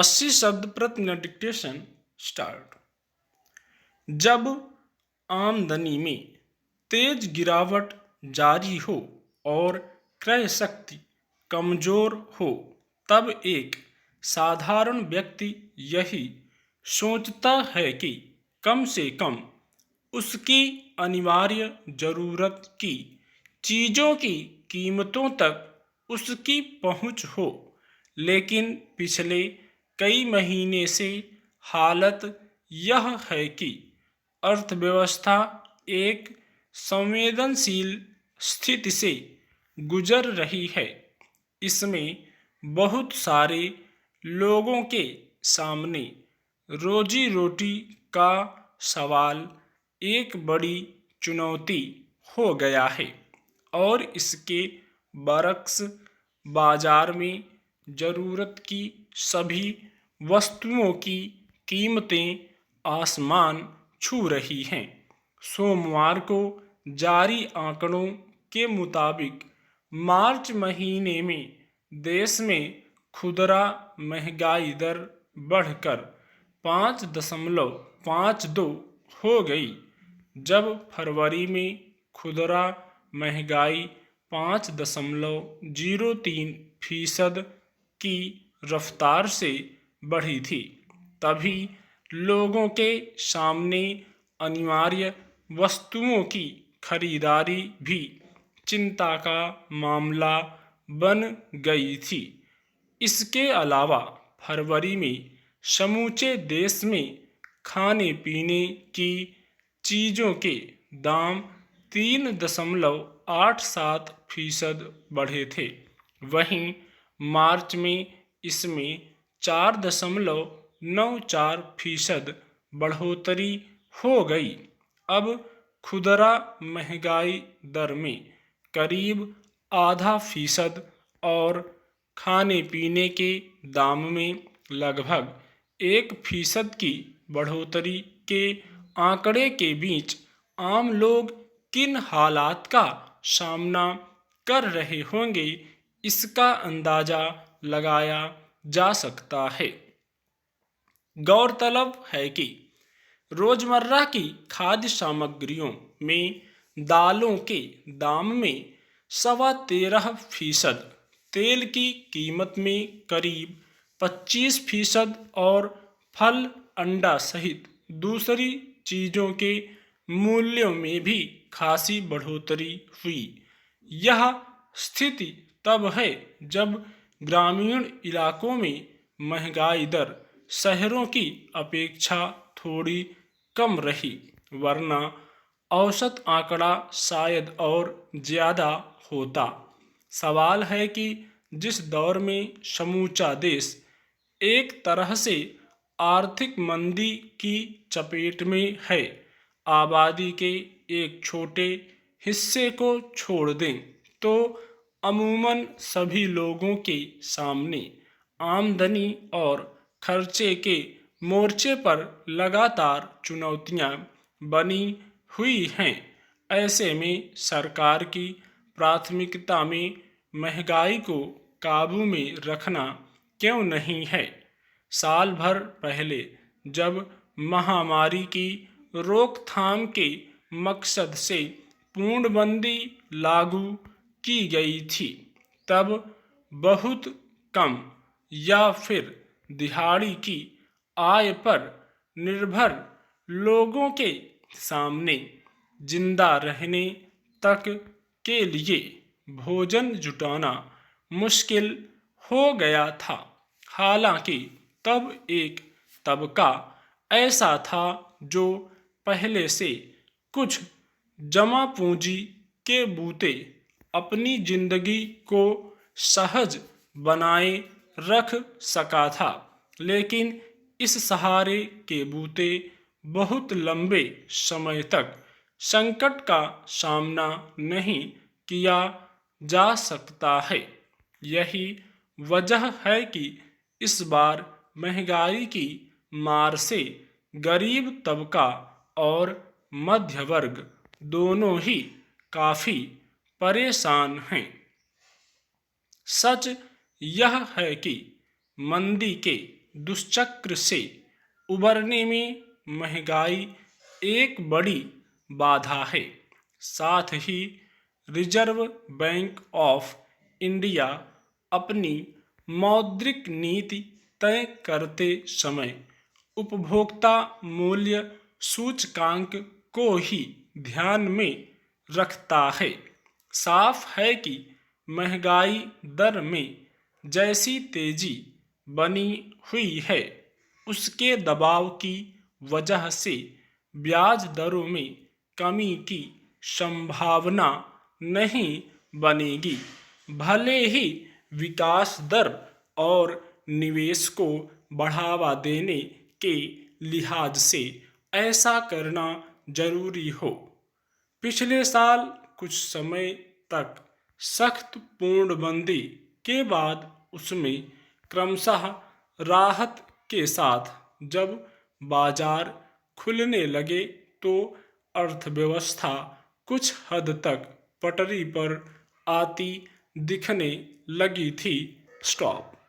80 शब्द प्रति minute dictation start. जब आमदनी में तेज गिरावट जारी हो और क्रय शक्ति कमजोर हो, तब एक साधारण व्यक्ति यही सोचता है कि कम से कम उसकी अनिवार्य जरूरत की चीजों की कीमतों तक उसकी पहुंच हो। लेकिन पिछले कई महीने से हालत यह है कि अर्थव्यवस्था एक संवेदनशील स्थिति से गुजर रही है। इसमें बहुत सारे लोगों के सामने रोजी रोटी का सवाल एक बड़ी चुनौती हो गया है और इसके बरक्स बाजार में जरूरत की सभी वस्तुओं की कीमतें आसमान छू रही हैं। सोमवार को जारी आंकड़ों के मुताबिक मार्च महीने में देश में खुदरा महंगाई दर बढ़कर 5.52 हो गई, जब फरवरी में खुदरा महंगाई 5.03% की रफ्तार से बढ़ी थी। तभी लोगों के सामने अनिवार्य वस्तुओं की खरीदारी भी चिंता का मामला बन गई थी। इसके अलावा फरवरी में समूचे देश में खाने पीने की चीज़ों के दाम 3.87% बढ़े थे। वहीं मार्च में इसमें 4.94% बढ़ोतरी हो गई। अब खुदरा महंगाई दर में करीब आधा फीसद और खाने पीने के दाम में लगभग 1% की बढ़ोतरी के आंकड़े के बीच आम लोग किन हालात का सामना कर रहे होंगे, इसका अंदाजा लगाया जा सकता है। गौरतलब है कि रोजमर्रा की खाद्य सामग्रियों में दालों के दाम में 13.25%, तेल की कीमत में करीब 25% और फल अंडा सहित दूसरी चीज़ों के मूल्यों में भी खासी बढ़ोतरी हुई। यह स्थिति तब है जब ग्रामीण इलाकों में महंगाई दर शहरों की अपेक्षा थोड़ी कम रही, वरना औसत आंकड़ा शायद और ज़्यादा होता। सवाल है कि जिस दौर में समूचा देश एक तरह से आर्थिक मंदी की चपेट में है, आबादी के एक छोटे हिस्से को छोड़ दें तो अमूमन सभी लोगों के सामने आमदनी और खर्चे के मोर्चे पर लगातार चुनौतियां बनी हुई हैं। ऐसे में सरकार की प्राथमिकता में महंगाई को काबू में रखना क्यों नहीं है। साल भर पहले जब महामारी की रोकथाम के मकसद से पूर्णबंदी लागू की गई थी, तब बहुत कम या फिर दिहाड़ी की आय पर निर्भर लोगों के सामने जिंदा रहने तक के लिए भोजन जुटाना मुश्किल हो गया था। हालांकि तब एक तबका ऐसा था जो पहले से कुछ जमा पूंजी के बूते अपनी जिंदगी को सहज बनाए रख सका था, लेकिन इस सहारे के बूते बहुत लंबे समय तक संकट का सामना नहीं किया जा सकता है। यही वजह है कि इस बार महंगाई की मार से गरीब तबका और मध्य वर्ग दोनों ही काफ़ी परेशान हैं। सच यह है कि मंदी के दुष्चक्र से उबरने में महंगाई एक बड़ी बाधा है। साथ ही रिजर्व बैंक ऑफ इंडिया अपनी मौद्रिक नीति तय करते समय उपभोक्ता मूल्य सूचकांक को ही ध्यान में रखता है। साफ है कि महंगाई दर में जैसी तेजी बनी हुई है, उसके दबाव की वजह से ब्याज दरों में कमी की संभावना नहीं बनेगी। भले ही विकास दर और निवेश को बढ़ावा देने के लिहाज से ऐसा करना जरूरी हो। पिछले साल कुछ समय तक सख्त पूर्णबंदी के बाद उसमें क्रमशः राहत के साथ जब बाजार खुलने लगे तो अर्थव्यवस्था कुछ हद तक पटरी पर आती दिखने लगी थी। स्टॉप।